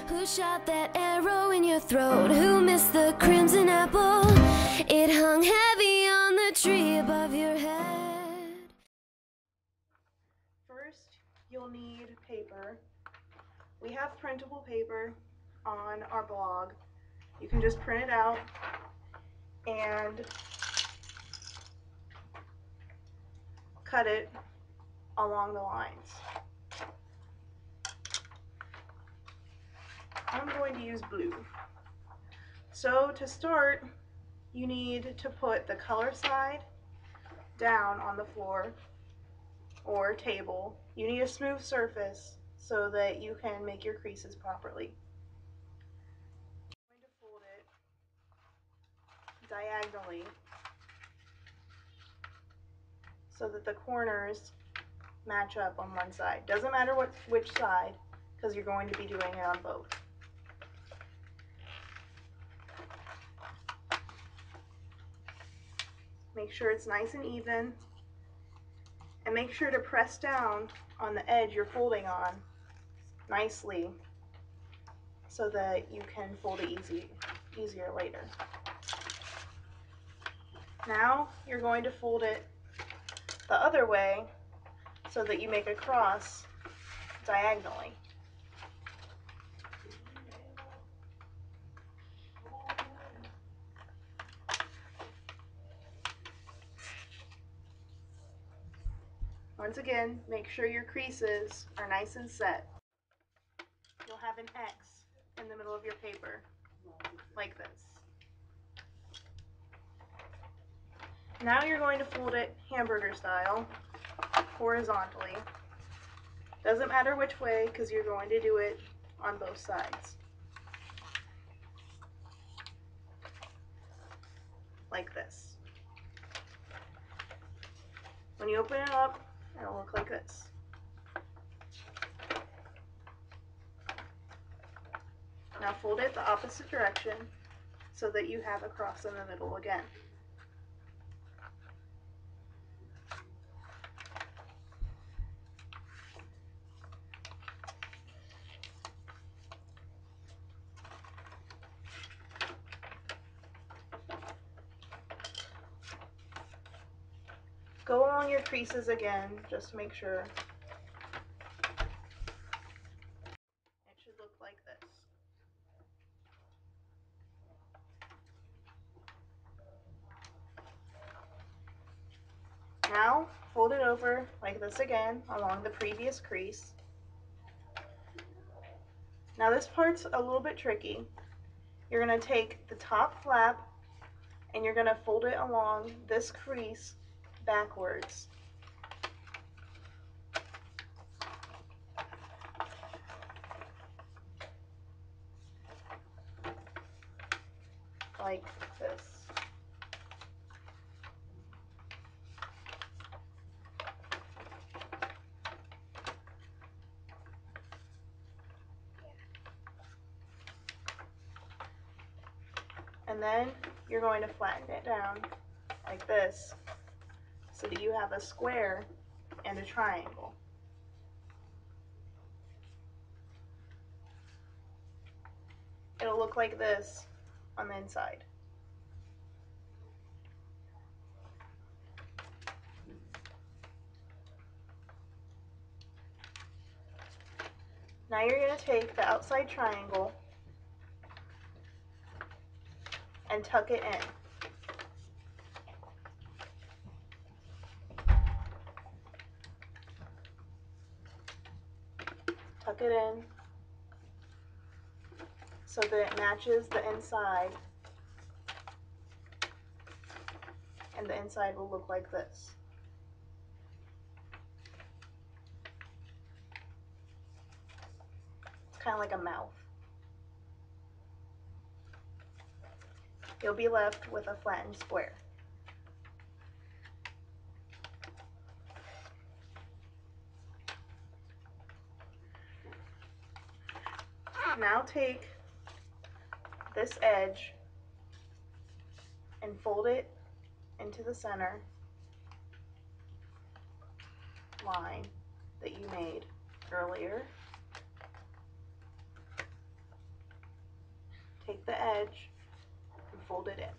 Who shot that arrow in your throat? Who missed the crimson apple? It hung heavy on the tree above your head. First, you'll need paper. We have printable paper on our blog. You can just print it out and cut it along the lines. I'm going to use blue. So to start, you need to put the color side down on the floor or table. You need a smooth surface so that you can make your creases properly. I'm going to fold it diagonally so that the corners match up on one side. Doesn't matter which side, because you're going to be doing it on both. Make sure it's nice and even, and make sure to press down on the edge you're folding on nicely so that you can fold it easier later. Now you're going to fold it the other way so that you make a cross diagonally. Once again, make sure your creases are nice and set. You'll have an X in the middle of your paper, like this. Now you're going to fold it hamburger style, horizontally. Doesn't matter which way, because you're going to do it on both sides. Like this. When you open it up, it'll look like this. Now fold it the opposite direction so that you have a cross in the middle again. Go along your creases again, just to make sure. It should look like this. Now, fold it over like this again, along the previous crease. Now this part's a little bit tricky. You're going to take the top flap and you're going to fold it along this crease backwards. Like this. And then you're going to flatten it down like this so that you have a square and a triangle. It'll look like this on the inside. Now you're going to take the outside triangle and tuck it in. Tuck it in so that it matches the inside, and the inside will look like this. It's kind of like a mouth. You'll be left with a flattened square. Now take this edge and fold it into the center line that you made earlier. take the edge and fold it in.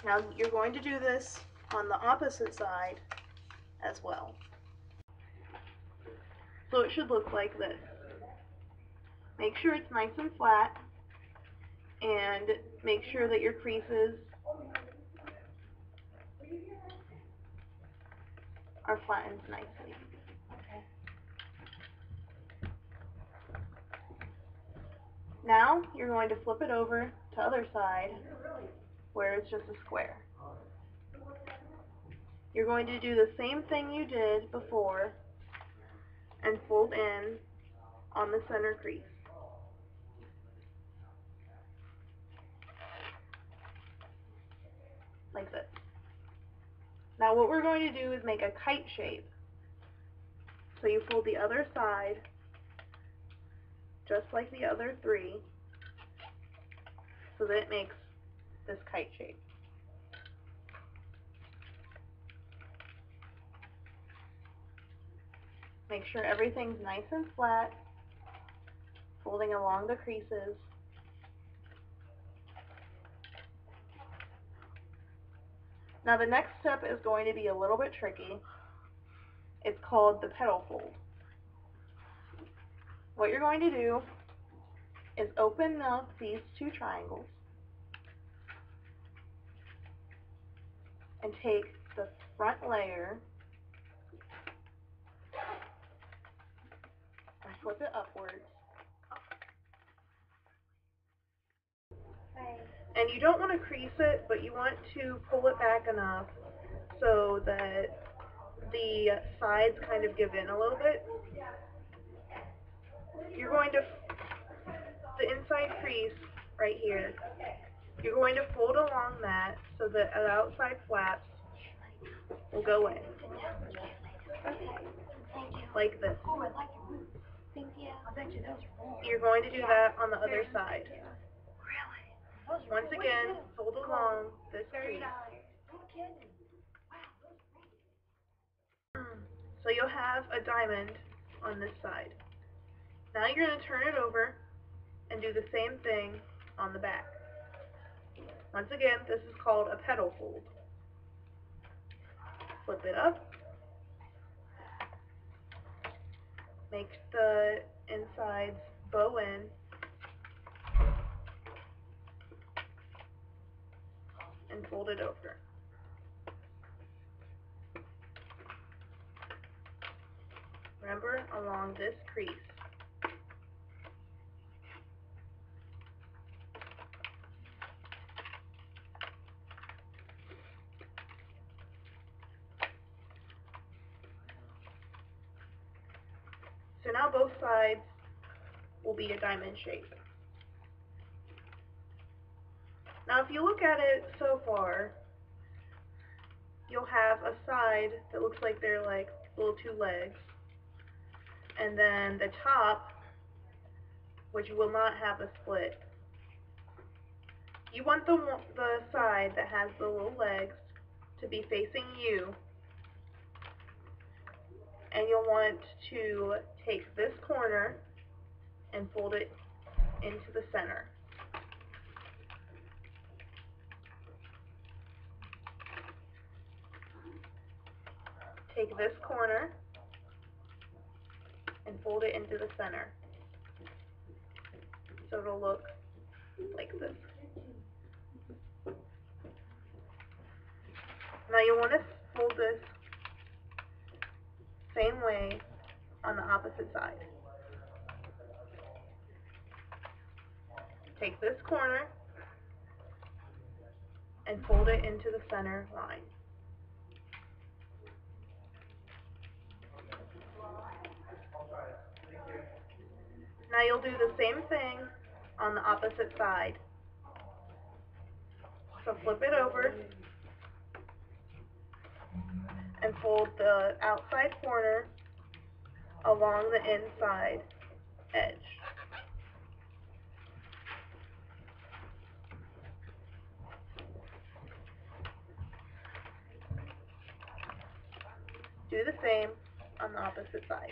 Now you're going to do this on the opposite side as well. So it should look like this. Make sure it's nice and flat, and make sure that your creases are flattened nicely. Now you're going to flip it over to the other side where it's just a square. You're going to do the same thing you did before and fold in on the center crease. Like this. Now what we're going to do is make a kite shape. So you fold the other side just like the other three so that it makes this kite shape. Make sure everything's nice and flat, folding along the creases. Now the next step is going to be a little bit tricky. It's called the petal fold. What you're going to do is open up these two triangles and take the front layer and flip it upwards. And you don't want to crease it, but you want to pull it back enough so that the sides kind of give in a little bit. You're going to, the inside crease right here, you're going to fold along that so that the outside flaps will go in. Like this. You're going to do that on the other side. Once again, fold along this crease. So you'll have a diamond on this side. Now you're going to turn it over and do the same thing on the back. Once again, this is called a petal fold. Flip it up. Make the insides bow in. And fold it over. Remember, along this crease. So now both sides will be a diamond shape. Now if you look at it so far, you'll have a side that looks like they're like little two legs, and then the top, which will not have a split. You want the side that has the little legs to be facing you, and you'll want to take this corner and fold it into the center. Take this corner and fold it into the center. So it'll look like this. Now you want to fold this same way on the opposite side. Take this corner and fold it into the center line. Now you'll do the same thing on the opposite side. So flip it over and fold the outside corner along the inside edge. Do the same on the opposite side.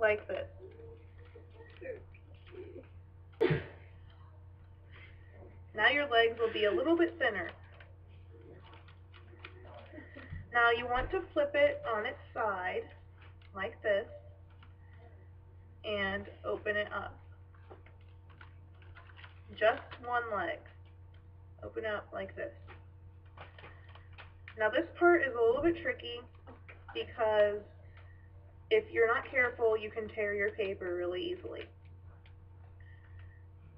like this. Now your legs will be a little bit thinner. Now you want to flip it on its side, like this, and open it up. Just one leg. Open it up like this. Now this part is a little bit tricky because if you're not careful, you can tear your paper really easily.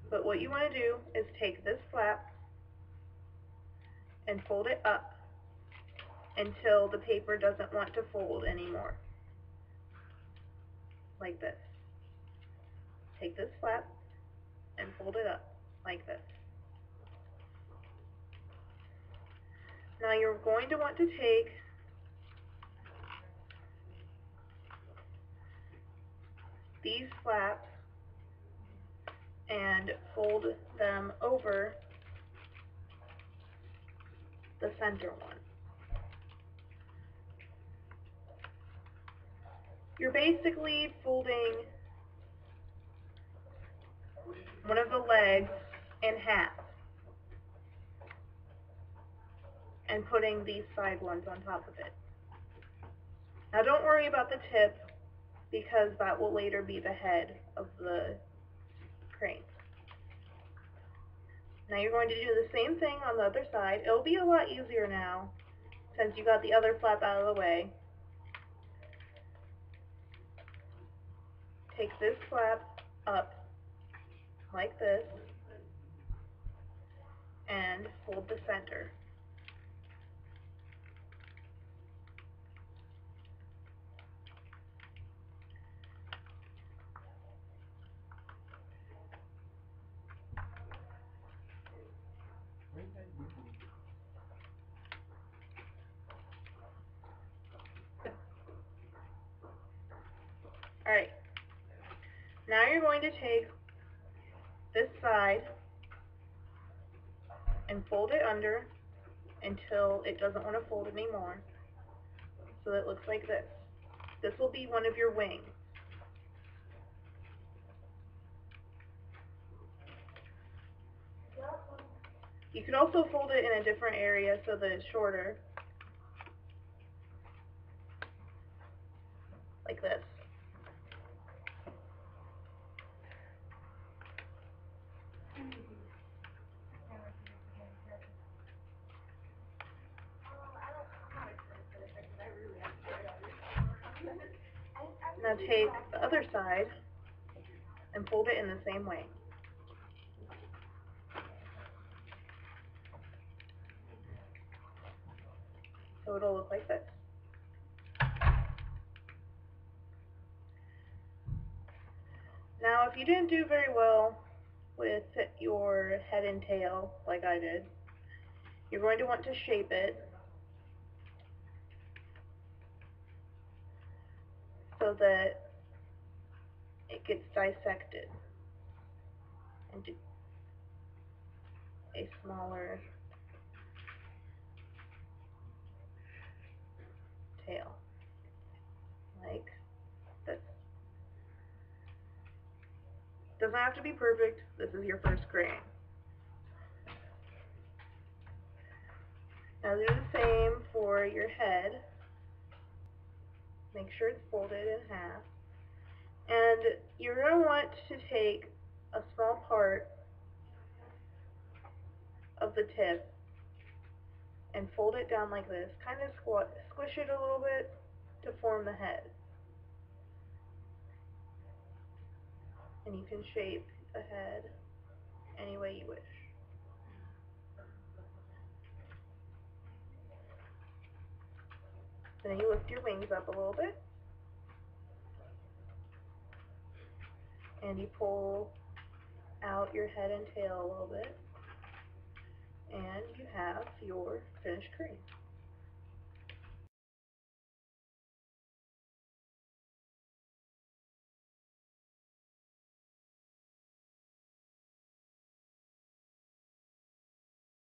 But what you want to do is take this flap and fold it up until the paper doesn't want to fold anymore. Like this. Take this flap and fold it up like this. Now you're going to want to take these flaps and fold them over the center one. You're basically folding one of the legs in half and putting these side ones on top of it. Now don't worry about the tip because that will later be the head of the crane. Now you're going to do the same thing on the other side. It'll be a lot easier now since you got the other flap out of the way. Take this flap up like this and fold the center. Alright, now you're going to take this side and fold it under until it doesn't want to fold anymore. So it looks like this. This will be one of your wings. You could also fold it in a different area so that it's shorter. Like this. Now take the other side and fold it in the same way. So it'll look like this. Now if you didn't do very well with your head and tail, like I did, you're going to want to shape it so that it gets dissected into a smaller tail, like this. Doesn't have to be perfect, this is your first crane. Now do the same for your head. Make sure it's folded in half. And you're going to want to take a small part of the tip and fold it down like this. Kind of squish it a little bit to form the head. And you can shape the head any way you wish. Then you lift your wings up a little bit. And you pull out your head and tail a little bit. And you have your finished crane.